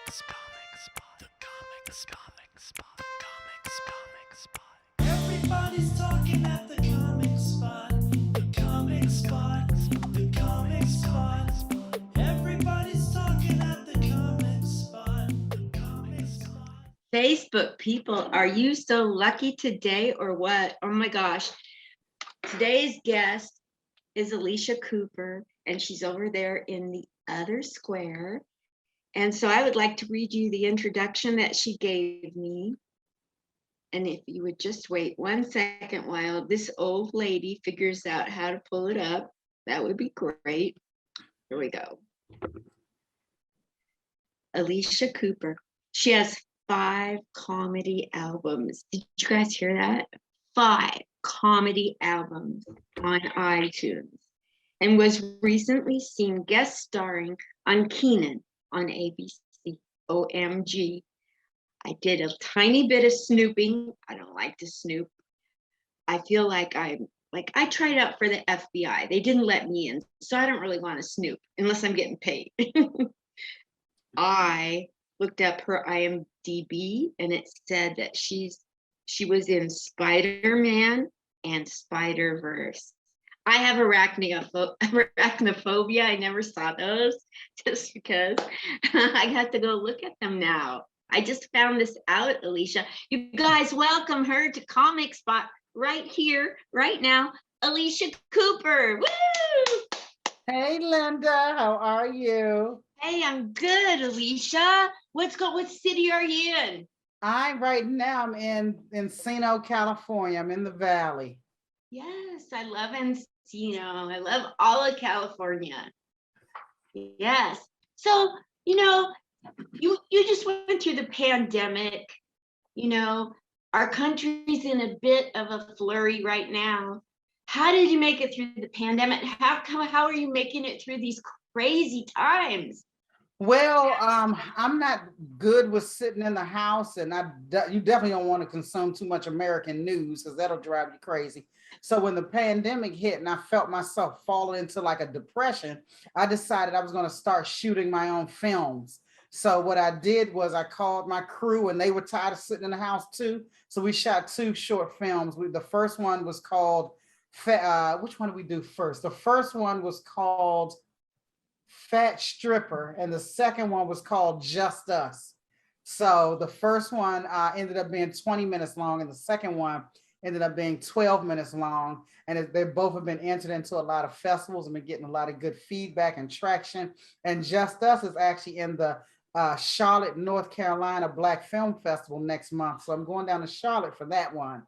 Everybody's talking at the comic spot. The comic spot. The comic spot. Everybody's talking at the comic spot. The comic spot. Facebook people, are you so lucky today or what? Oh my gosh. Today's guest is Alycia Cooper, and she's over there in the other square. And so I would like to read you the introduction that she gave me. And if you would just wait 1 second while this old lady figures out how to pull it up, that would be great. Here we go. Alycia Cooper. She has 5 comedy albums. Did you guys hear that? 5 comedy albums on iTunes, and was recently seen guest starring on Kenan on ABC. OMG. I did a tiny bit of snooping. I don't like to snoop. I feel like I tried out for the FBI. They didn't let me in, so I don't really want to snoop unless I'm getting paid. I looked up her IMDb, and it said that she was in Spider-Man and Spider-Verse. I have arachnophobia. I never saw those just because I have to go look at them now. I just found this out, Alycia. You guys welcome her to Comic Spot right here, right now. Alycia Cooper. Woo! Hey, Linda, how are you? Hey, I'm good, Alycia. What city are you in? I'm in Encino, California. I'm in the Valley. Yes, I love Encino. I love all of California. Yes. So, you just went through the pandemic. Our country's in a bit of a flurry right now. How did you make it through the pandemic? How are you making it through these crazy times? Well, I'm not good with sitting in the house, and you definitely don't want to consume too much American news because that'll drive you crazy. So when the pandemic hit and I felt myself falling into like a depression, I decided I was going to start shooting my own films. So what I did was I called my crew, and they were tired of sitting in the house too. So we shot 2 short films. The first one was called, which one did we do first? The first one was called Fat Stripper, and the second one was called Just Us. So the first one ended up being 20 minutes long, and the second one ended up being 12 minutes long. And they both have been entered into a lot of festivals and been getting a lot of good feedback and traction. And Just Us is actually in the Charlotte, North Carolina Black Film Festival next month. So I'm going down to Charlotte for that one.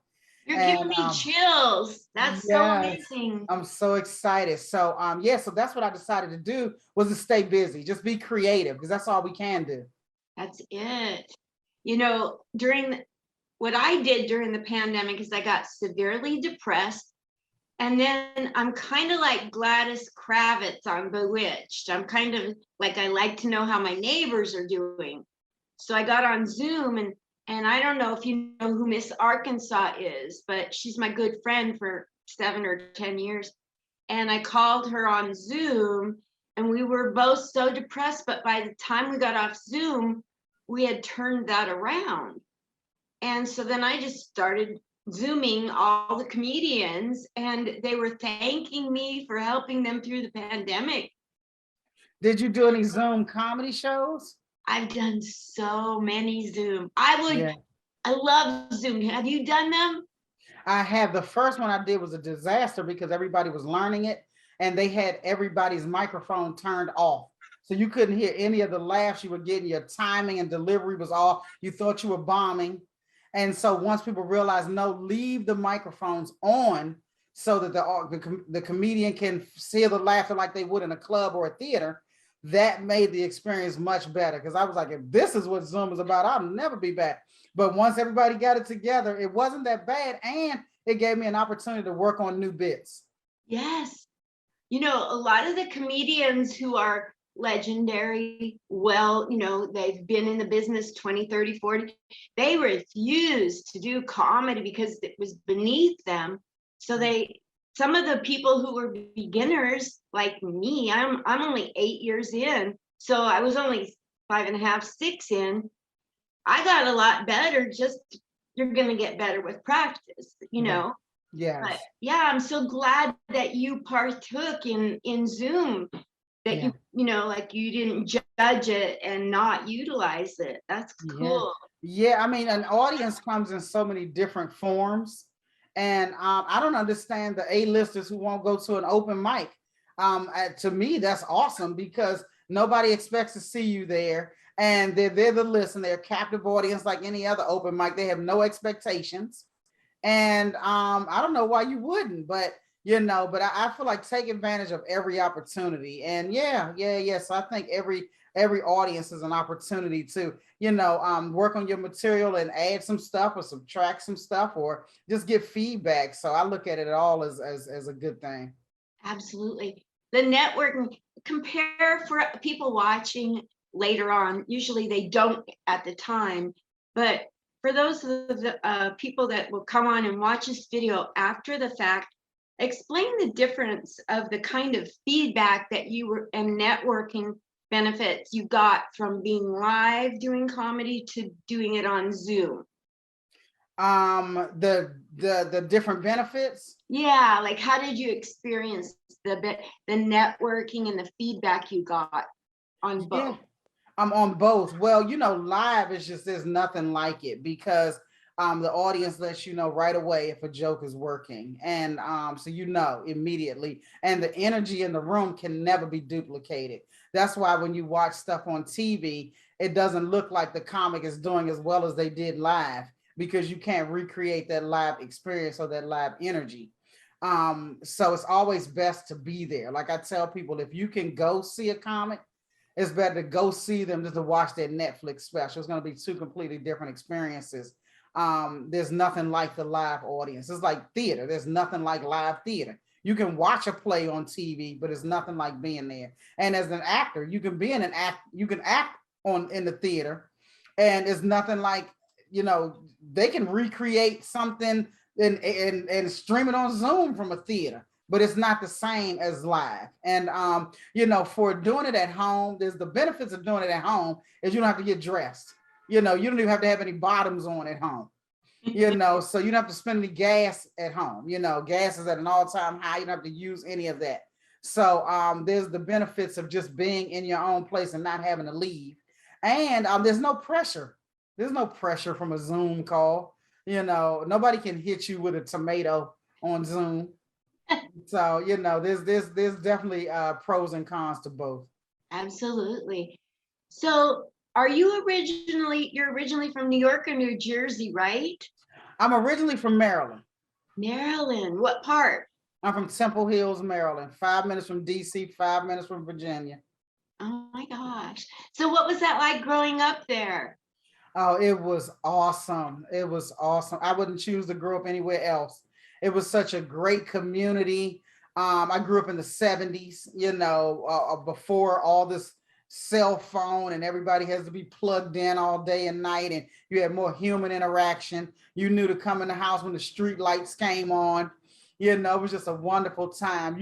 You're giving me chills. That's so amazing. I'm so excited. So so that's what I decided to do, was to stay busy, just be creative, because that's all we can do. That's it. What I did during the pandemic is I got severely depressed. And then I'm kind of like Gladys Kravitz on Bewitched. I'm kind of like, I like to know how my neighbors are doing. So I got on Zoom, and I don't know if you know who Miss Arkansas is, but she's my good friend for 7 or 10 years. And I called her on Zoom, and we were both so depressed. But by the time we got off Zoom, we had turned that around. And so then I just started Zooming all the comedians, and they were thanking me for helping them through the pandemic. Did you do any Zoom comedy shows? I've done so many Zoom. I love Zoom. Have you done them? I have. The first one I did was a disaster because everybody was learning it, and they had everybody's microphone turned off. So you couldn't hear any of the laughs you were getting. Your timing and delivery was off. You thought you were bombing. And so once people realized, no, leave the microphones on so that the comedian can see the laughter like they would in a club or a theater, that made the experience much better. Because I was like, if this is what Zoom is about, I'll never be back. But once everybody got it together, it wasn't that bad. And it gave me an opportunity to work on new bits. Yes. A lot of the comedians who are legendary, they've been in the business 20, 30, 40, they refused to do comedy because it was beneath them. So some of the people who were beginners like me, I'm only 8 years in, so I was only 5.5, 6 in, I got a lot better. Just you're gonna get better with practice, you Right. know. Yes. But yeah, I'm so glad that you partook in Zoom, that Yeah. you know, like you didn't judge it and not utilize it. That's Yeah. cool. Yeah. I mean, an audience comes in so many different forms. And I don't understand the A-listers who won't go to an open mic. To me, that's awesome because nobody expects to see you there. And they're there to listen. They're a captive audience like any other open mic. They have no expectations. And I don't know why you wouldn't, but but I feel like take advantage of every opportunity. And yeah. So I think every audience is an opportunity to, work on your material and add some stuff or subtract some stuff or just get feedback. So I look at it all as a good thing. Absolutely. The networking, compare for people watching later on. Usually they don't at the time, but for those of the people that will come on and watch this video after the fact, explain the difference of the kind of feedback that you were and networking benefits you got from being live doing comedy to doing it on Zoom. The different benefits. Yeah, like how did you experience the networking and the feedback you got on both? Yeah, I'm on both. Well, live is just, there's nothing like it because the audience lets you know right away if a joke is working. And so immediately. And the energy in the room can never be duplicated. That's why when you watch stuff on TV, it doesn't look like the comic is doing as well as they did live because you can't recreate that live experience or that live energy. So it's always best to be there. Like I tell people, if you can go see a comic, it's better to go see them than to watch their Netflix special. It's going to be two completely different experiences. There's nothing like the live audience. It's like theater. There's nothing like live theater. You can watch a play on TV, but it's nothing like being there. And as an actor, you can be in an act, you can act in the theater, and it's nothing like, they can recreate something and stream it on Zoom from a theater, but it's not the same as live. And for doing it at home, there's the benefits of doing it at home is you don't have to get dressed. You don't even have to have any bottoms on at home. So you don't have to spend any gas at home. Gas is at an all-time high. You don't have to use any of that. So there's the benefits of just being in your own place and not having to leave. And there's no pressure. There's no pressure from a Zoom call. Nobody can hit you with a tomato on Zoom. So, there's definitely pros and cons to both. Absolutely. So you're originally from New York or New Jersey, right? I'm originally from Maryland. Maryland, what part? I'm from Temple Hills, Maryland, 5 minutes from DC, 5 minutes from Virginia. Oh my gosh. So what was that like growing up there? Oh, it was awesome. It was awesome. I wouldn't choose to grow up anywhere else. It was such a great community. I grew up in the 70s, before all this cell phone and everybody has to be plugged in all day and night, and you had more human interaction. You knew to come in the house when the street lights came on. It was just a wonderful time.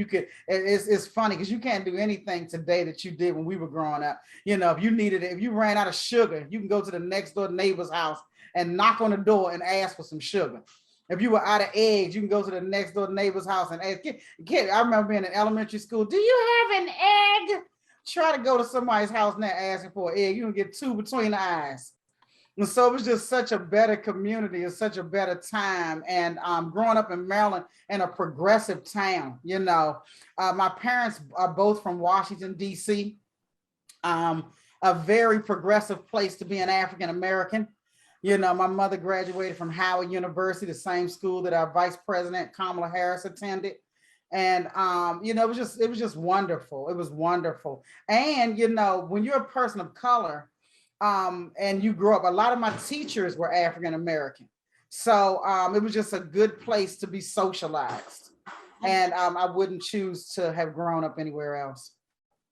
It's funny because you can't do anything today that you did when we were growing up. If you ran out of sugar, you can go to the next door neighbor's house and knock on the door and ask for some sugar. If you were out of eggs, you can go to the next door neighbor's house and ask. Kid, I remember being in elementary school. Do you have an egg? Try to go to somebody's house now asking for an egg. You can get two between the eyes. And so it was just such a better community. It's such a better time. And growing up in Maryland in a progressive town, my parents are both from Washington, D.C., a very progressive place to be an African-American. My mother graduated from Howard University, the same school that our Vice President Kamala Harris attended. And it was just wonderful. It was wonderful. And when you're a person of color, and you grow up, a lot of my teachers were African-American. So it was just a good place to be socialized. And I wouldn't choose to have grown up anywhere else.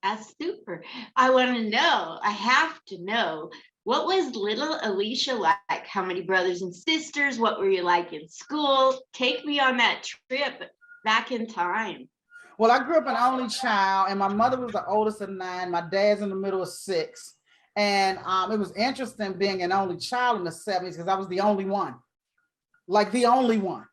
That's super. I want to know, I have to know, what was little Alycia like? How many brothers and sisters? What were you like in school? Take me on that trip back in time. Well, I grew up an only child, and my mother was the oldest of 9. My dad's in the middle of 6. And it was interesting being an only child in the 70s because I was the only one, like the only one.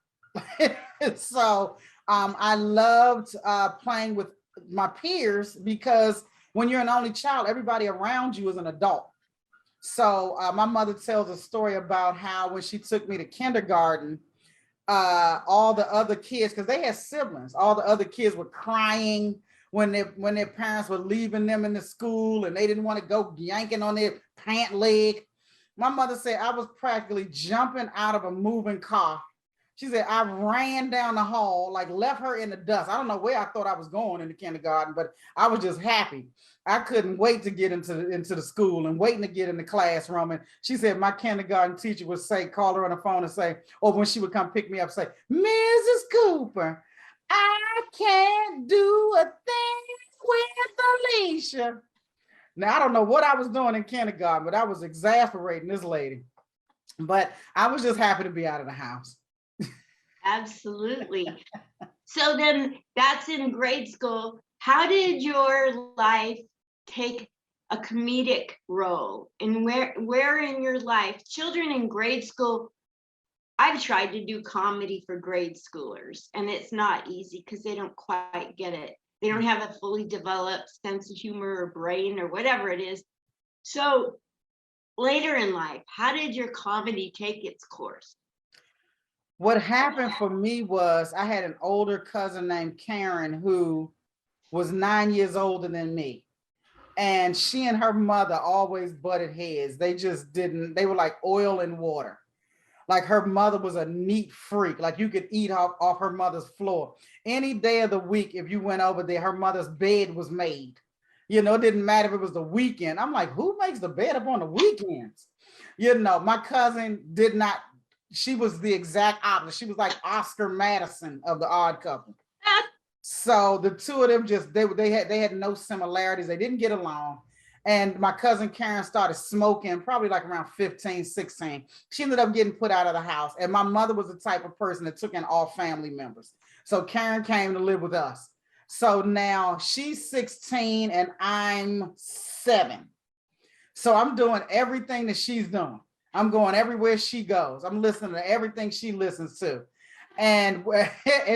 So I loved playing with my peers because when you're an only child, everybody around you is an adult. So my mother tells a story about how when she took me to kindergarten, all the other kids, because they had siblings, all the other kids were crying when their parents were leaving them in the school and they didn't want to go yanking on their pant leg. My mother said I was practically jumping out of a moving car. She said I ran down the hall, like left her in the dust. I don't know where I thought I was going in the kindergarten, but I was just happy. I couldn't wait to get into the school and waiting to get in the classroom. And she said my kindergarten teacher would say, call her on the phone and say, or when she would come pick me up, say, Mrs. Cooper, I can't do a thing with Alycia. Now, I don't know what I was doing in kindergarten, but I was exasperating this lady. But I was just happy to be out of the house. Absolutely. So then that's in grade school. How did your life take a comedic role? And where in your life, children in grade school, I've tried to do comedy for grade schoolers, and it's not easy because they don't quite get it. They don't have a fully developed sense of humor or brain or whatever it is. So later in life, how did your comedy take its course? What happened for me was I had an older cousin named Karen who was 9 years older than me. And she and her mother always butted heads. They just didn't, they were like oil and water. Like her mother was a neat freak. Like you could eat off her mother's floor. Any day of the week, if you went over there, her mother's bed was made. You know, it didn't matter if it was the weekend. I'm like, who makes the bed up on the weekends? You know, my cousin did not, she was the exact opposite. She was like Oscar Madison of The Odd Couple. So the two of them just, they had no similarities. They didn't get along. And my cousin Karen started smoking probably like around 15, 16. She ended up getting put out of the house. And my mother was the type of person that took in all family members. So Karen came to live with us. So now she's 16 and I'm 7. So I'm doing everything that she's doing. I'm going everywhere she goes. I'm listening to everything she listens to. And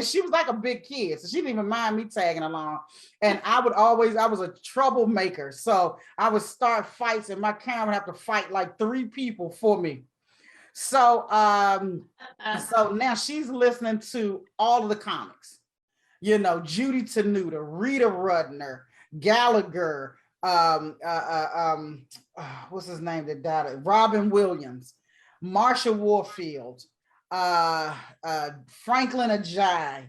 she was like a big kid, so she didn't even mind me tagging along. And I was a troublemaker. So I would start fights and my Karen would have to fight like 3 people for me. So so now she's listening to all of the comics, you know, Judy Tenuta, Rita Rudner, Gallagher, what's his name that died? Robin Williams, Marsha Warfield, Franklin Ajayi,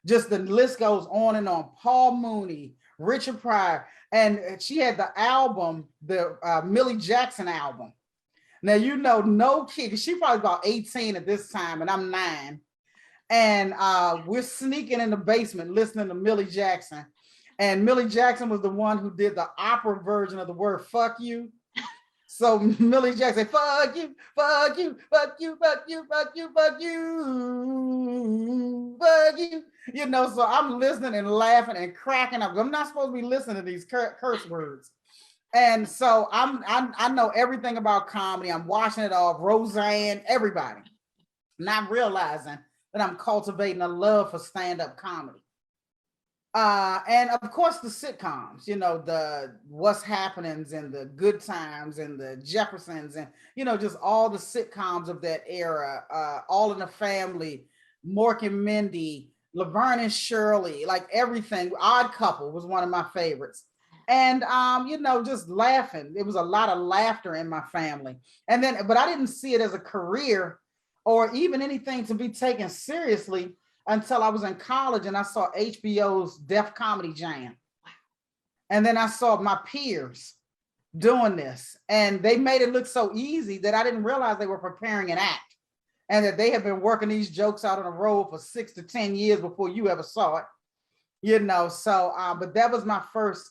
just the list goes on and on. Paul Mooney, Richard Pryor, and she had the album, the Millie Jackson album. Now, you know, no kid, she probably about 18 at this time, and I'm 9. And we're sneaking in the basement listening to Millie Jackson. And Millie Jackson was the one who did the opera version of the word fuck you. So Millie Jackson, fuck you, fuck you, fuck you, fuck you, fuck you, fuck you, fuck you. You know, so I'm listening and laughing and cracking up. I'm not supposed to be listening to these curse words. And so I know everything about comedy. I'm watching it all, Roseanne, everybody, not realizing that I'm cultivating a love for stand-up comedy. And of course the sitcoms, you know, the What's Happenings and the Good Times and the Jeffersons and, you know, just all the sitcoms of that era, All in the Family, Mork and Mindy, Laverne and Shirley, like everything. Odd Couple was one of my favorites. And, you know, just laughing. It was a lot of laughter in my family. And then, but I didn't see it as a career or even anything to be taken seriously until I was in college and I saw HBO's Def Comedy Jam. And then I saw my peers doing this and they made it look so easy that I didn't realize they were preparing an act and that they had been working these jokes out on the road for 6 to 10 years before you ever saw it, you know. So, but that was my first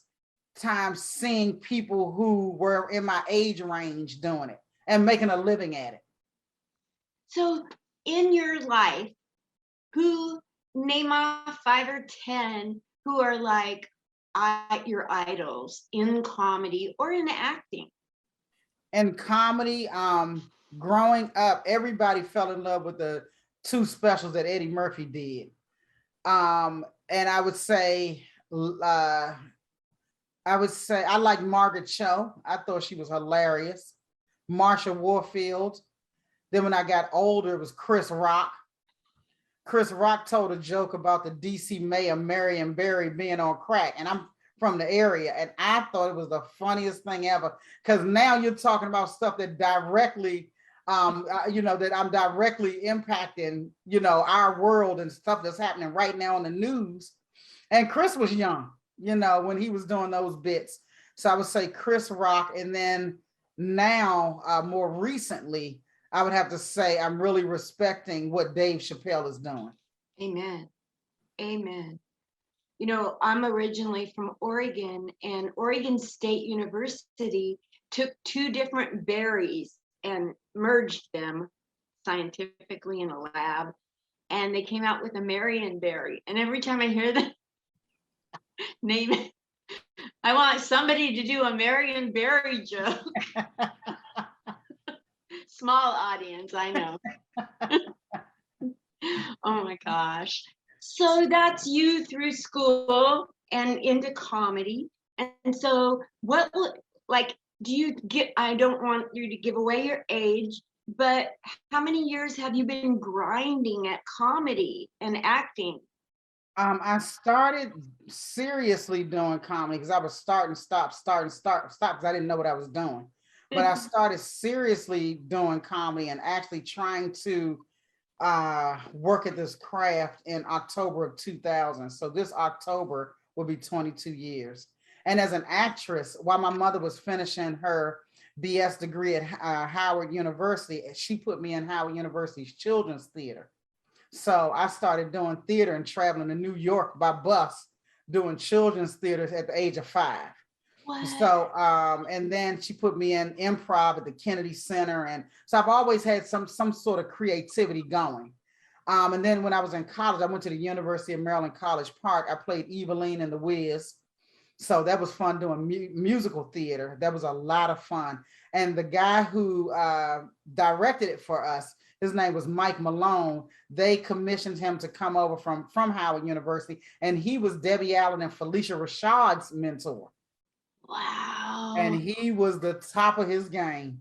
time seeing people who were in my age range doing it and making a living at it. So in your life, who, name off 5 or 10 who are like your idols in comedy or in acting? In comedy, growing up, everybody fell in love with the two specials that Eddie Murphy did. And I would say I like Margaret Cho. I thought she was hilarious. Marsha Warfield. Then when I got older, it was Chris Rock. Chris Rock told a joke about the DC mayor Marion Barry being on crack, and I'm from the area, and I thought it was the funniest thing ever. Because now you're talking about stuff that directly, that I'm directly impacting, our world and stuff that's happening right now in the news. And Chris was young, when he was doing those bits. So I would say Chris Rock, and then now, more recently, I would have to say I'm really respecting what Dave Chappelle is doing. Amen. Amen. I'm originally from Oregon, and Oregon State University took two different berries and merged them scientifically in a lab, and they came out with a Marion berry. And every time I hear the name it, I want somebody to do a Marion berry joke. Small audience, I know. Oh my gosh. So that's you through school and into comedy. And so do you get, I don't want you to give away your age, but how many years have you been grinding at comedy and acting? I started seriously doing comedy because I was start and stop because I didn't know what I was doing. But I started seriously doing comedy and actually trying to work at this craft in October of 2000. So this October will be 22 years. And as an actress, while my mother was finishing her BS degree at Howard University, she put me in Howard University's Children's Theater. So I started doing theater and traveling to New York by bus, doing children's theaters at the age of 5. What? So, and then she put me in improv at the Kennedy Center. And so I've always had some sort of creativity going. And then when I was in college, I went to the University of Maryland College Park. I played Eveline in The Wiz. So that was fun doing musical theater. That was a lot of fun. And the guy who directed it for us, his name was Mike Malone. They commissioned him to come over from Howard University. And he was Debbie Allen and Felicia Rashad's mentor. Wow. And he was the top of his game.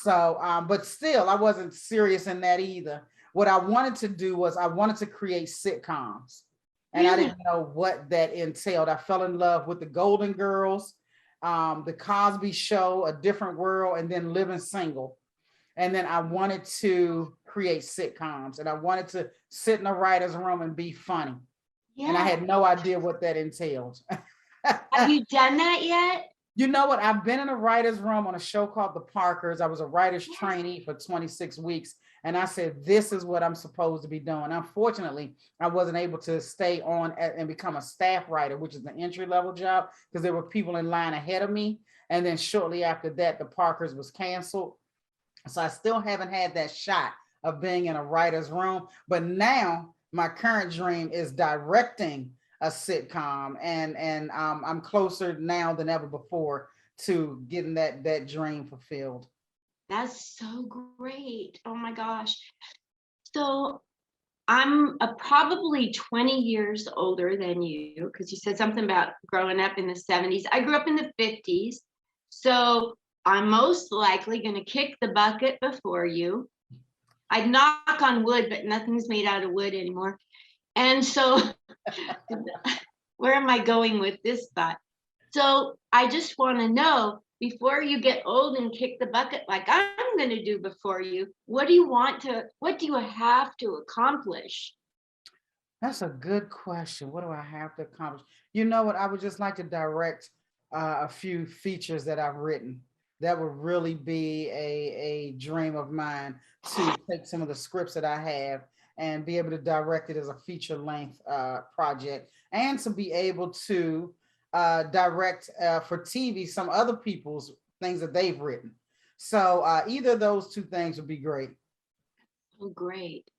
So, but still, I wasn't serious in that either. What I wanted to do was I wanted to create sitcoms. And I didn't know what that entailed. I fell in love with the Golden Girls, the Cosby Show, A Different World, and then Living Single. And then I wanted to create sitcoms, and I wanted to sit in a writer's room and be funny. Yeah. And I had no idea what that entailed. Have you done that yet? You know what? I've been in a writer's room on a show called The Parkers. I was a writer's trainee for 26 weeks. And I said, this is what I'm supposed to be doing. Unfortunately, I wasn't able to stay on and become a staff writer, which is the entry-level job, because there were people in line ahead of me. And then shortly after that, The Parkers was canceled. So I still haven't had that shot of being in a writer's room. But now my current dream is directing a sitcom, and I'm closer now than ever before to getting that dream fulfilled. That's so great. Oh my gosh. So I'm probably 20 years older than you, because you said something about growing up in the 70s. I grew up in the 50s. So I'm most likely going to kick the bucket before you. I'd knock on wood, but nothing's made out of wood anymore. And so where am I going with this thought? So I just want to know, before you get old and kick the bucket like I'm going to do before you, what do you have to accomplish? That's a good question. What do I have to accomplish? You know what? I would just like to direct a few features that I've written. That would really be a dream of mine, to take some of the scripts that I have and be able to direct it as a feature-length project, and to be able to direct for TV some other people's things that they've written. So either of those two things would be great. Oh, great.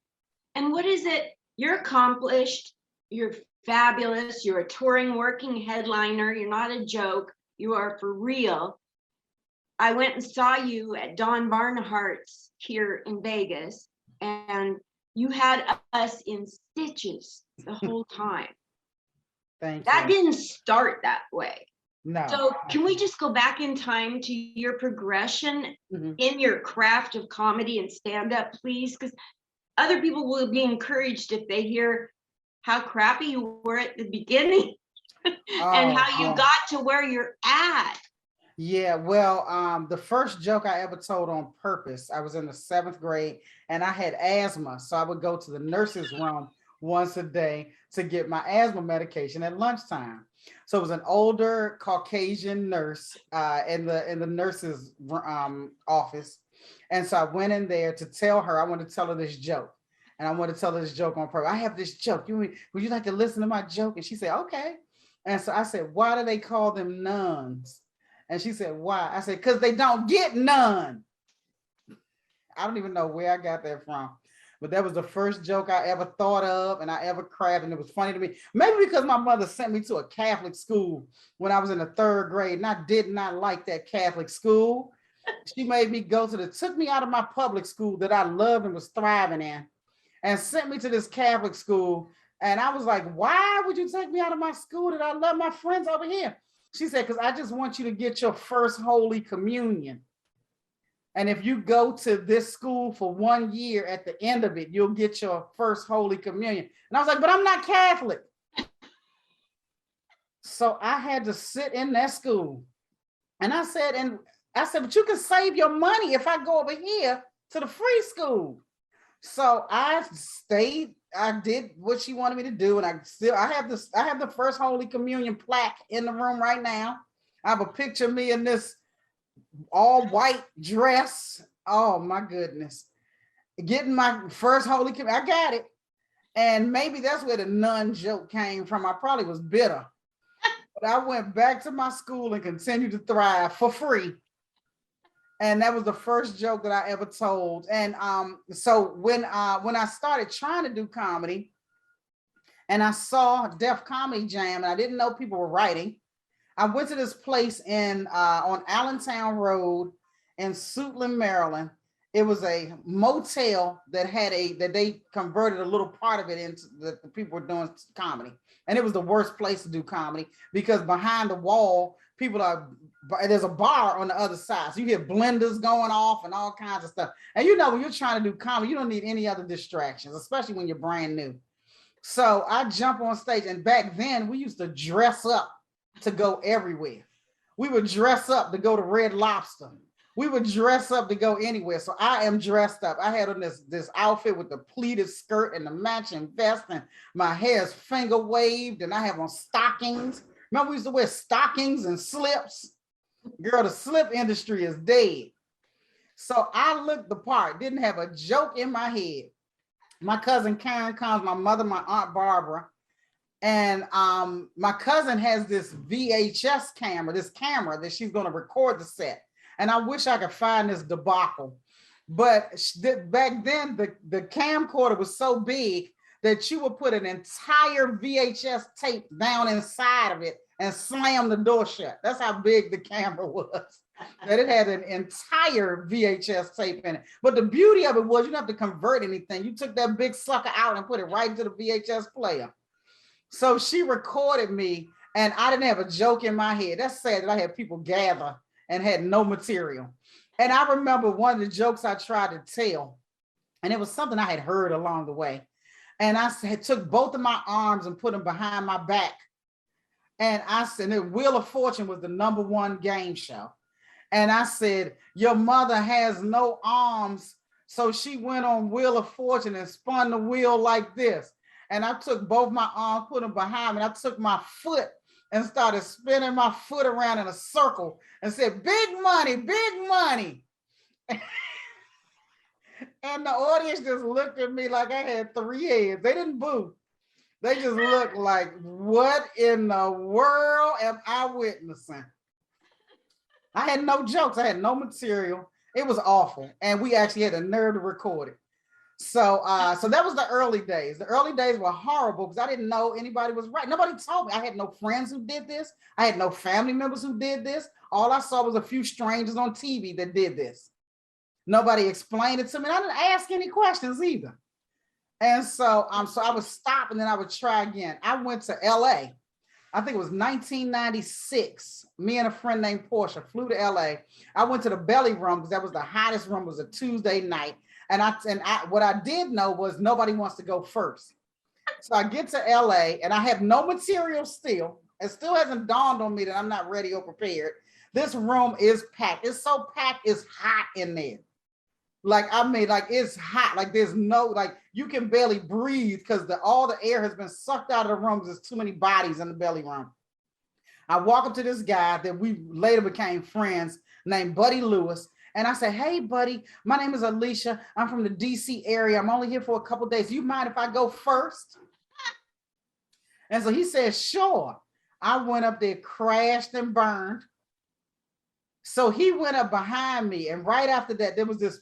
And what is it? You're accomplished, you're fabulous, you're a touring working headliner, you're not a joke, you are for real. I went and saw you at Don Barnhart's here in Vegas, and you had us in stitches the whole time. Thank That you. didn't start that way. No. So can we just go back in time to your progression Mhm. in your craft of comedy and stand-up, please? Because other people will be encouraged if they hear how crappy you were at the beginning and Oh, how you yeah. got to where you're at. Yeah, well, the first joke I ever told on purpose, I was in the 7th grade and I had asthma. So I would go to the nurse's room once a day to get my asthma medication at lunchtime. So it was an older Caucasian nurse in the nurse's office. And so I went in there to tell her, I wanted to tell her this joke. And I wanted to tell her this joke on purpose. I have this joke. Would you like to listen to my joke? And she said, okay. And so I said, why do they call them nuns? And she said, why? I said, because they don't get none. I don't even know where I got that from. But that was the first joke I ever thought of and I ever crafted. And it was funny to me. Maybe because my mother sent me to a Catholic school when I was in the 3rd grade. And I did not like that Catholic school. She made me took me out of my public school that I loved and was thriving in and sent me to this Catholic school. And I was like, why would you take me out of my school that I love my friends over here? She said, because I just want you to get your first Holy Communion. And if you go to this school for 1 year, at the end of it, you'll get your first Holy Communion. And I was like, but I'm not Catholic. So I had to sit in that school. And I said, but you can save your money if I go over here to the free school. So I stayed, I did what she wanted me to do. And I have the first Holy Communion plaque in the room right now. I have a picture of me in this all white dress. Oh my goodness. Getting my first Holy Communion. I got it. And maybe that's where the nun joke came from. I probably was bitter. But I went back to my school and continued to thrive for free. And that was the first joke that I ever told. And so when I started trying to do comedy and I saw Def Comedy Jam and I didn't know people were writing, I went to this place on Allentown Road in Suitland, Maryland. It was a motel that they converted a little part of it into the people were doing comedy. And it was the worst place to do comedy because behind the wall, there's a bar on the other side. So you hear blenders going off and all kinds of stuff. And when you're trying to do comedy, you don't need any other distractions, especially when you're brand new. So I jump on stage, and back then we used to dress up to go everywhere. We would dress up to go to Red Lobster. We would dress up to go anywhere. So I am dressed up. I had on this outfit with the pleated skirt and the matching vest, and my hair is finger waved, and I have on stockings. Remember, we used to wear stockings and slips. Girl, the slip industry is dead. So I looked the part, didn't have a joke in my head. My cousin Karen comes, my mother, my aunt Barbara, and my cousin has this VHS camera, this camera that she's going to record the set. And I wish I could find this debacle. But back then, the camcorder was so big that you would put an entire VHS tape down inside of it and slam the door shut. That's how big the camera was. That it had an entire VHS tape in it. But the beauty of it was you didn't have to convert anything. You took that big sucker out and put it right into the VHS player. So she recorded me, and I didn't have a joke in my head. That's sad that I had people gather and had no material. And I remember one of the jokes I tried to tell, and it was something I had heard along the way. And I took both of my arms and put them behind my back. And I said, Wheel of Fortune was the #1 game show. And I said, your mother has no arms. So she went on Wheel of Fortune and spun the wheel like this. And I took both my arms, put them behind me. And I took my foot and started spinning my foot around in a circle and said, big money, big money. And the audience just looked at me like I had 3 heads. They didn't boo. They just looked like, what in the world am I witnessing? I had no jokes. I had no material. It was awful. And we actually had a nerve to record it. So that was the early days. The early days were horrible because I didn't know anybody was right. Nobody told me. I had no friends who did this. I had no family members who did this. All I saw was a few strangers on TV that did this. Nobody explained it to me. I didn't ask any questions either. And so I would stop and then I would try again. I went to LA. I think it was 1996. Me and a friend named Portia flew to LA. I went to the belly room because that was the hottest room. It was a Tuesday night. And what I did know was nobody wants to go first. So I get to LA and I have no material still. It still hasn't dawned on me that I'm not ready or prepared. This room is packed. It's so packed, it's hot in there. Like, I mean, like it's hot. Like there's no, like you can barely breathe because all the air has been sucked out of the room because there's too many bodies in the belly room. I walk up to this guy that we later became friends named Buddy Lewis. And I said, hey, buddy, my name is Alycia. I'm from the DC area. I'm only here for a couple of days. Do you mind if I go first? And so he said, sure. I went up there, crashed and burned. So he went up behind me. And right after that, there was this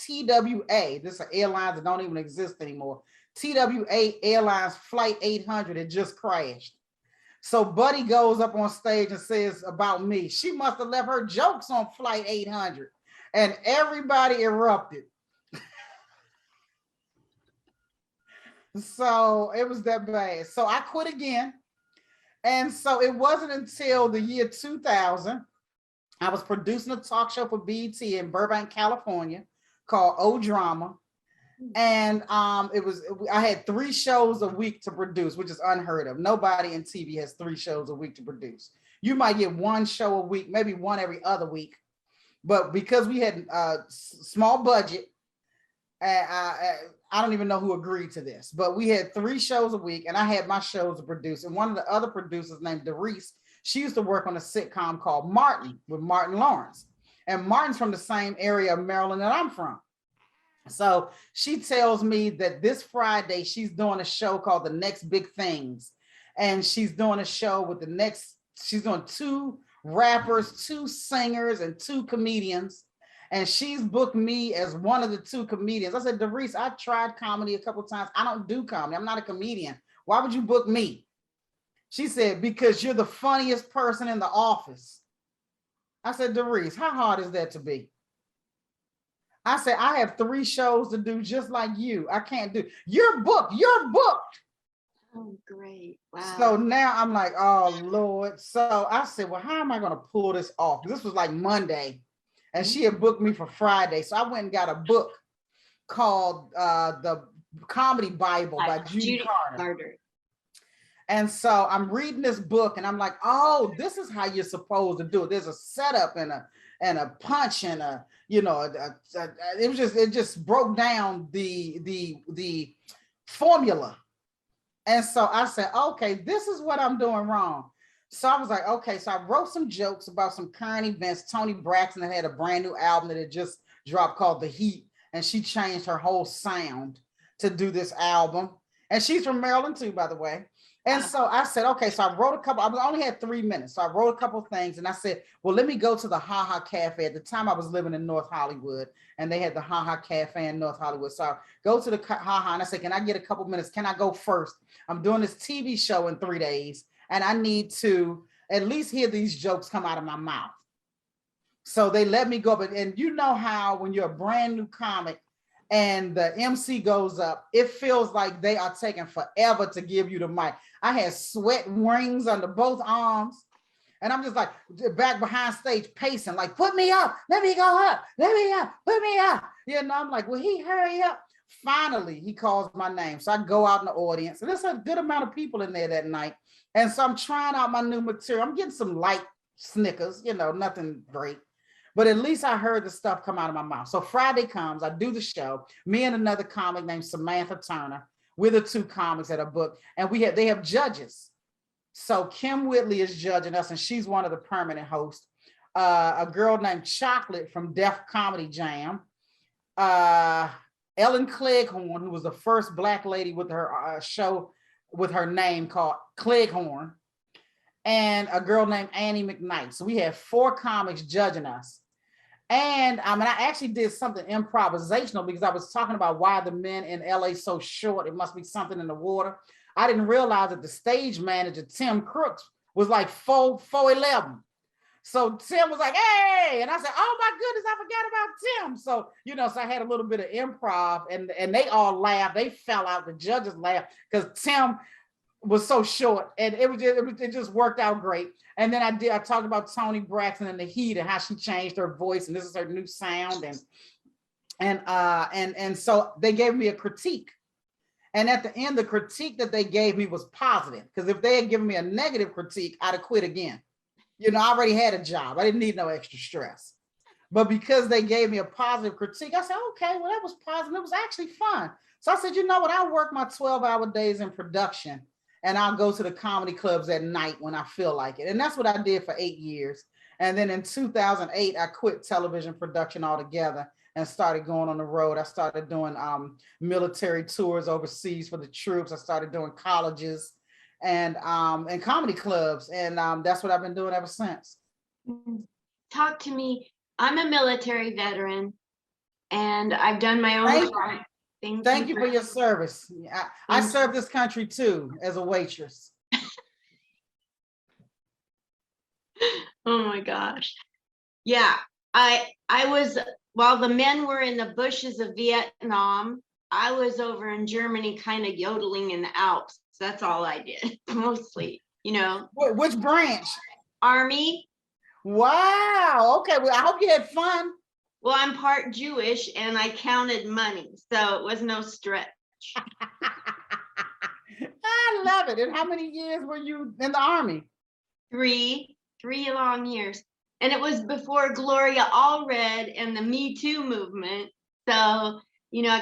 TWA. This is an airline that don't even exist anymore. TWA Airlines Flight 800 had just crashed. So Buddy goes up on stage and says about me, she must have left her jokes on Flight 800. And everybody erupted. So it was that bad. So I quit again. And so it wasn't until the year 2000, I was producing a talk show for BET in Burbank, California called O Drama. And I had 3 shows a week to produce, which is unheard of. Nobody in TV has 3 shows a week to produce. You might get 1 show a week, maybe 1 every other week. But because we had a small budget, I don't even know who agreed to this, but we had 3 shows a week and I had my shows to produce. And one of the other producers named THEEE, she used to work on a sitcom called Martin with Martin Lawrence. And Martin's from the same area of Maryland that I'm from. So she tells me that this Friday, she's doing a show called The Next Big Things. And she's doing a show with she's doing 2 rappers, 2 singers, and 2 comedians. And she's booked me as one of the 2 comedians. I said, THEEE, I tried comedy a couple of times. I don't do comedy. I'm not a comedian. Why would you book me? She said, because you're the funniest person in the office. I said, THEEE, how hard is that to be? I said, I have 3 shows to do just like you. I can't do. You're booked. Oh, great. Wow. So now I'm like, oh, Lord. So I said, well, how am I going to pull this off? This was like Monday. And she had booked me for Friday. So I went and got a book called The Comedy Bible by Judy Carter. And so I'm reading this book and I'm like, oh, this is how you're supposed to do it. There's a setup and a punch and it just broke down the formula. And so I said, okay, this is what I'm doing wrong. So I was like, okay, so I wrote some jokes about some current events. Toni Braxton had a brand new album that had just dropped called The Heat, and she changed her whole sound to do this album. And she's from Maryland too, by the way. And so I said, okay, so I wrote I only had 3 minutes. So I wrote a couple of things and I said, well, let me go to the Ha Ha Cafe. At the time I was living in North Hollywood and they had the Ha Ha Cafe in North Hollywood. So I go to the Ha Ha and I said, can I get a couple minutes? Can I go first? I'm doing this TV show in 3 days and I need to at least hear these jokes come out of my mouth. So they let me go. And you know how when you're a brand new comic and the MC goes up, it feels like they are taking forever to give you the mic. I had sweat rings under both arms. And I'm just like back behind stage pacing, like, put me up, let me go up, let me up, put me up. You know, I'm like, will he hurry up? Finally, he calls my name. So I go out in the audience and there's a good amount of people in there that night. And so I'm trying out my new material. I'm getting some light snickers, you know, nothing great. But at least I heard the stuff come out of my mouth. So Friday comes, I do the show. Me and another comic named Samantha Turner. We're the 2 comics that are booked. And they have judges. So Kim Whitley is judging us, and she's one of the permanent hosts. A girl named Chocolate from Def Comedy Jam. Ellen Cleghorn, who was the first Black lady with her show with her name called Cleghorn. And a girl named Annie McKnight. So we had 4 comics judging us. And I actually did something improvisational because I was talking about why the men in LA so short. It must be something in the water. I didn't realize that the stage manager, Tim Crooks, was like 4'11". So Tim was like, hey, and I said, oh my goodness, I forgot about Tim. So, so I had a little bit of improv and they all laughed. They fell out. The judges laughed because Tim was so short, and it just worked out great. And then I talked about Toni Braxton and the Heat and how she changed her voice, and this is her new sound. And so they gave me a critique. And at the end, the critique that they gave me was positive, because if they had given me a negative critique, I'd have quit again. I already had a job. I didn't need no extra stress. But because they gave me a positive critique, I said, okay, well, that was positive. It was actually fun. So I said, you know what? I work my 12-hour days in production, and I'll go to the comedy clubs at night when I feel like it. And that's what I did for 8 years. And then in 2008, I quit television production altogether and started going on the road. I started doing military tours overseas for the troops. I started doing colleges and comedy clubs. And that's what I've been doing ever since. Talk to me. I'm a military veteran, and I've done my own thing. Thank you for your service. I served this country too as a waitress. Oh my gosh. Yeah, I was, while the men were in the bushes of Vietnam, I was over in Germany kind of yodeling in the Alps. That's all I did, mostly, Which branch? Army. Wow. Okay. Well, I hope you had fun. Well, I'm part Jewish and I counted money, so it was no stretch. I love it. And how many years were you in the Army? Three long years. And it was before Gloria Allred and the Me Too movement. So, I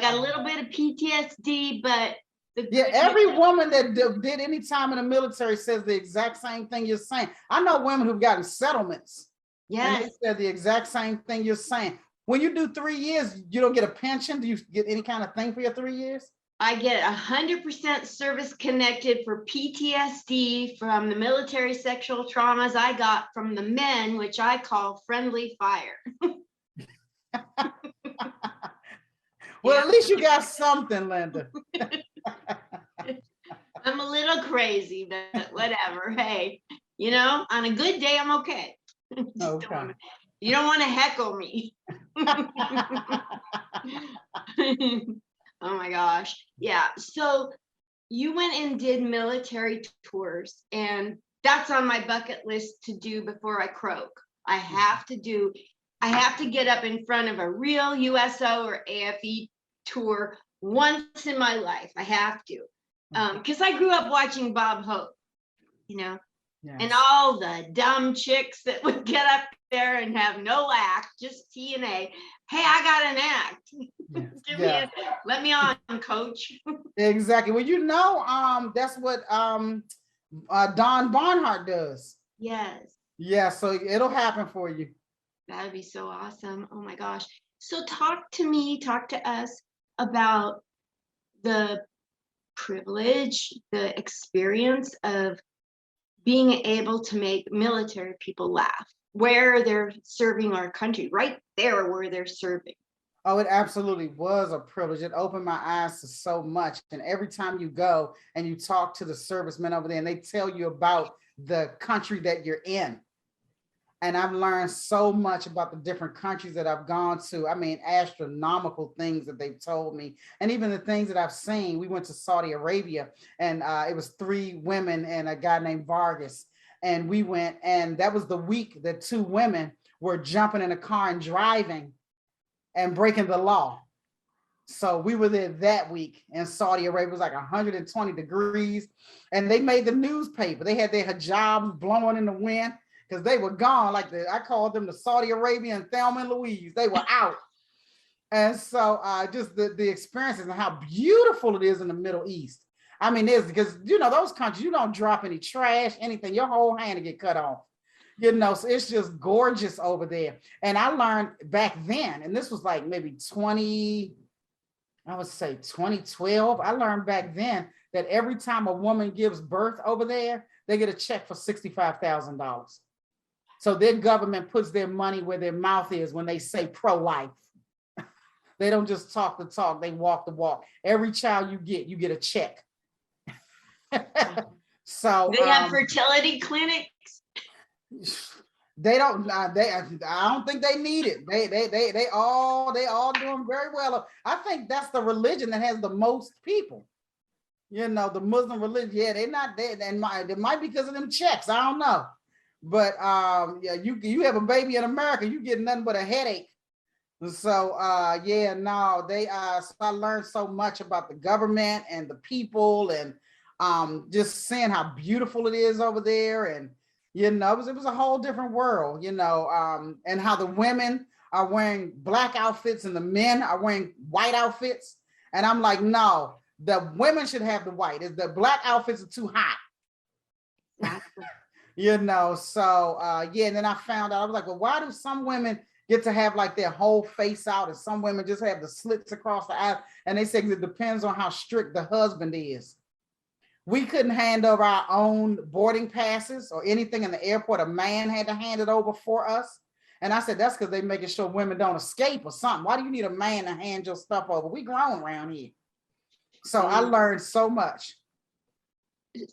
got a little bit of PTSD, but every woman that did any time in the military says the exact same thing you're saying. I know women who've gotten settlements. Yes. And they said the exact same thing you're saying. When you do 3 years, you don't get a pension? Do you get any kind of thing for your 3 years? I get 100% service connected for PTSD from the military sexual traumas I got from the men, which I call friendly fire. Well, at least you got something, Linda. I'm a little crazy, but whatever. Hey, on a good day, I'm okay. Okay. You don't want to heckle me. Oh my gosh. Yeah. So you went and did military tours, and that's on my bucket list to do before I croak. I have to get up in front of a real USO or AFE tour once in my life. I have to. Because I grew up watching Bob Hope, Yes. and all the dumb chicks that would get up there and have no act, just TNA. Hey, I got an act. Let me on, coach. Exactly. Well, that's what Don Barnhart does. Yes. Yeah, so it'll happen for you. That'd be so awesome. Oh my gosh. So talk to us about the privilege, the experience of being able to make military people laugh where they're serving our country, right there where they're serving. Oh, it absolutely was a privilege. It opened my eyes to so much. And every time you go and you talk to the servicemen over there and they tell you about the country that you're in. And I've learned so much about the different countries that I've gone to. I mean, astronomical things that they've told me. And even the things that I've seen. We went to Saudi Arabia, and it was 3 women and a guy named Vargas. And we went, and that was the week that 2 women were jumping in a car and driving and breaking the law. So we were there that week in Saudi Arabia. It was like 120 degrees. And they made the newspaper. They had their hijabs blowing in the wind, because they were gone. I called them the Saudi Arabian Thelma and Louise. They were out. And so just the experiences and how beautiful it is in the Middle East. I mean, it's because, those countries, you don't drop any trash, anything, your whole hand will get cut off. So it's just gorgeous over there. And I learned back then, and this was like maybe 2012. I learned back then that every time a woman gives birth over there, they get a check for $65,000. So their government puts their money where their mouth is when they say pro-life. They don't just talk the talk, they walk the walk. Every child you get a check. So They have fertility clinics. they don't. I don't think they need it. They all doing very well. I think that's the religion that has the most people. You know, the Muslim religion. Yeah, they're not there. And it might be because of them checks. I don't know. But yeah, you have a baby in America, you get nothing but a headache. So yeah, no, so I learned so much about the government and the people, and just seeing how beautiful it is over there. And you know, it was a whole different world, you know, and how the women are wearing black outfits and the men are wearing white outfits. And I'm like, no, the women should have the white. The black outfits are too hot. Exactly. You know, so yeah, and then I found out, I was like, well, why do some women get to have like their whole face out and some women just have the slits across the eyes? And they say it depends on how strict the husband is. We couldn't hand over our own boarding passes or anything in the airport. A man had to hand it over for us. And I said, that's because they're making sure women don't escape or something. Why do you need a man to hand your stuff over? We grown around here. So I learned so much.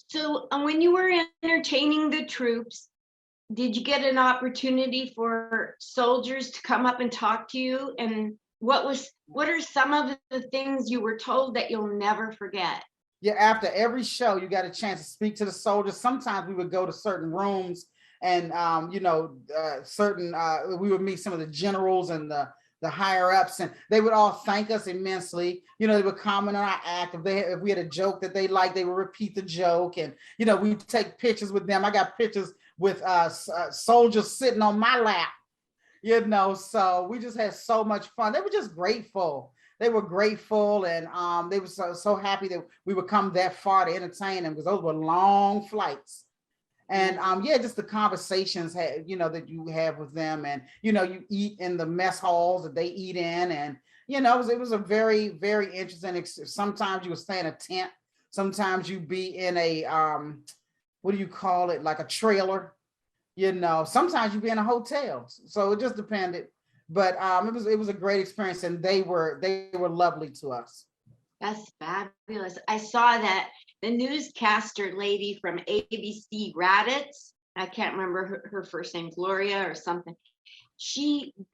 So when you were entertaining the troops, did you get an opportunity for soldiers to come up and talk to you? And what are some of the things you were told that you'll never forget? Yeah, after every show, you got a chance to speak to the soldiers. Sometimes we would go to certain rooms and, you know, we would meet some of the generals and the higher ups, and they would all thank us immensely. You know, they would comment on our act. If we had a joke that they liked, they would repeat the joke. And, you know, we'd take pictures with them. I got pictures with soldiers sitting on my lap, you know, so we just had so much fun. They were just grateful. They were grateful, and they were so happy that we would come that far to entertain them, because those were long flights. And yeah, just the conversations, you know, that you have with them, and you know, you eat in the mess halls that they eat in, and you know, it was a very, very interesting. Sometimes you would stay in a tent, sometimes you be in a what do you call it, like a trailer, you know, sometimes you be in a hotel. So it just depended. But it was a great experience, and they were lovely to us. That's fabulous. I saw that the newscaster lady from ABC Raditz, I can't remember her first name, Gloria or something.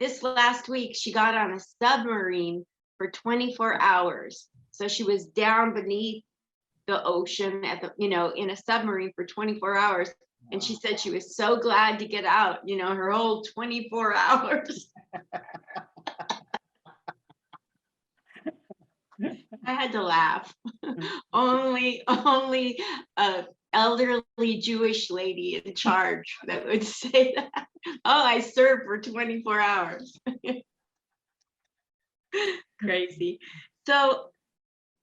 This last week, she got on a submarine for 24 hours. So she was down beneath the ocean in a submarine for 24 hours. And she said she was so glad to get out, you know, her whole 24 hours. I had to laugh. only a elderly Jewish lady in charge that would say that. Oh, I served for 24 hours. Crazy. So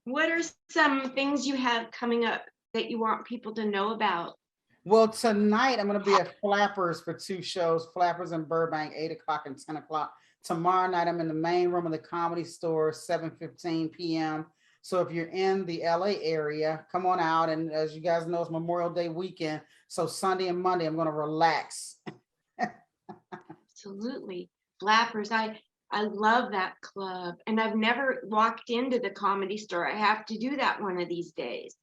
what are some things you have coming up that you want people to know about? Well, tonight I'm going to be at Flappers for 2 shows, Flappers in Burbank, 8 o'clock and 10 o'clock. Tomorrow night, I'm in the main room of the Comedy Store, 7:15 p.m. So if you're in the LA area, come on out. And as you guys know, it's Memorial Day weekend. So Sunday and Monday, I'm going to relax. Absolutely. Flappers. I love that club. And I've never walked into the Comedy Store. I have to do that one of these days.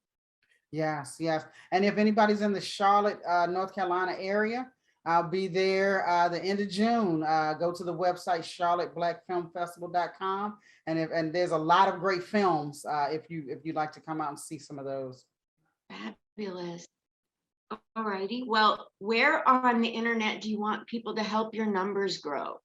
Yes, yes. And if anybody's in the Charlotte, North Carolina area, I'll be there the end of June. Go to the website, charlotteblackfilmfestival.com. And there's a lot of great films if you'd like to come out and see some of those. Fabulous. All righty. Well, where on the internet do you want people to help your numbers grow?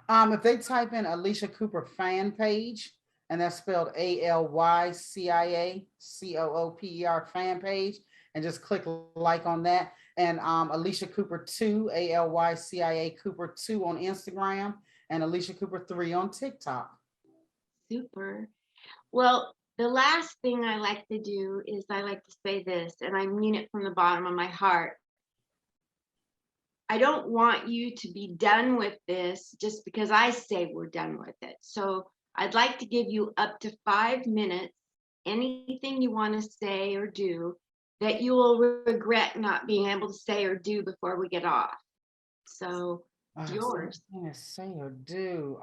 If they type in Alycia Cooper fan page, and that's spelled ALYCIACOOPER fan page, and just click like on that. And Alycia Cooper 2, ALYCIA Cooper 2 on Instagram, and Alycia Cooper 3 on TikTok. Super. Well, the last thing I like to do is I like to say this, and I mean it from the bottom of my heart. I don't want you to be done with this just because I say we're done with it. So I'd like to give you up to 5 minutes, anything you want to say or do that you will regret not being able to say or do before we get off. So yours. Something to say or do.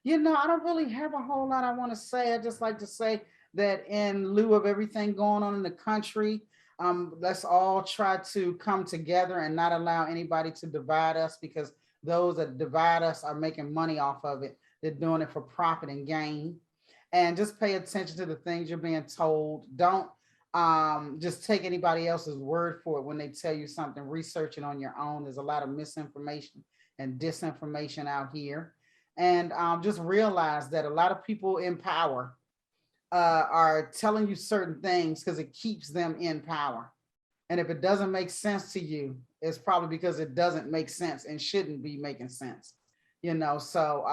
You know, I don't really have a whole lot I want to say. I just like to say that in lieu of everything going on in the country, let's all try to come together and not allow anybody to divide us, because those that divide us are making money off of it. They're doing it for profit and gain. And just pay attention to the things you're being told. Don't just take anybody else's word for it when they tell you something. Research it on your own. There's a lot of misinformation and disinformation out here. And just realize that a lot of people in power are telling you certain things because it keeps them in power. And if it doesn't make sense to you, it's probably because it doesn't make sense and shouldn't be making sense. You know, so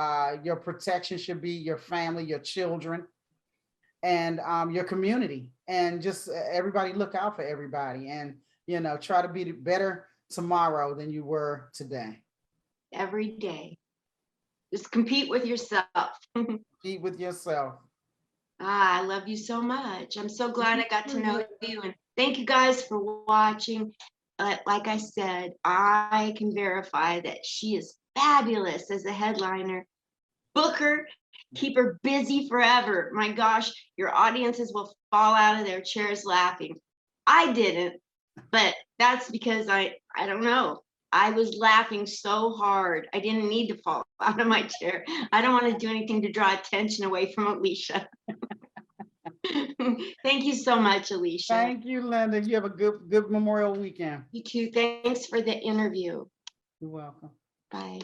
your protection should be your family, your children, and your community, and just everybody look out for everybody, and you know, try to be better tomorrow than you were today. Every day. Just compete with yourself. Be with yourself. I love you so much. I'm so glad I got to know you. And thank you guys for watching. Like I said, I can verify that she is fabulous as a headliner. Book her, keep her busy forever. My gosh, your audiences will fall out of their chairs laughing. I didn't, but that's because I don't know. I was laughing so hard. I didn't need to fall out of my chair. I don't want to do anything to draw attention away from Alycia. Thank you so much, Alycia. Thank you, Linda. You have a good Memorial weekend. You too. Thanks for the interview. You're welcome. Bye.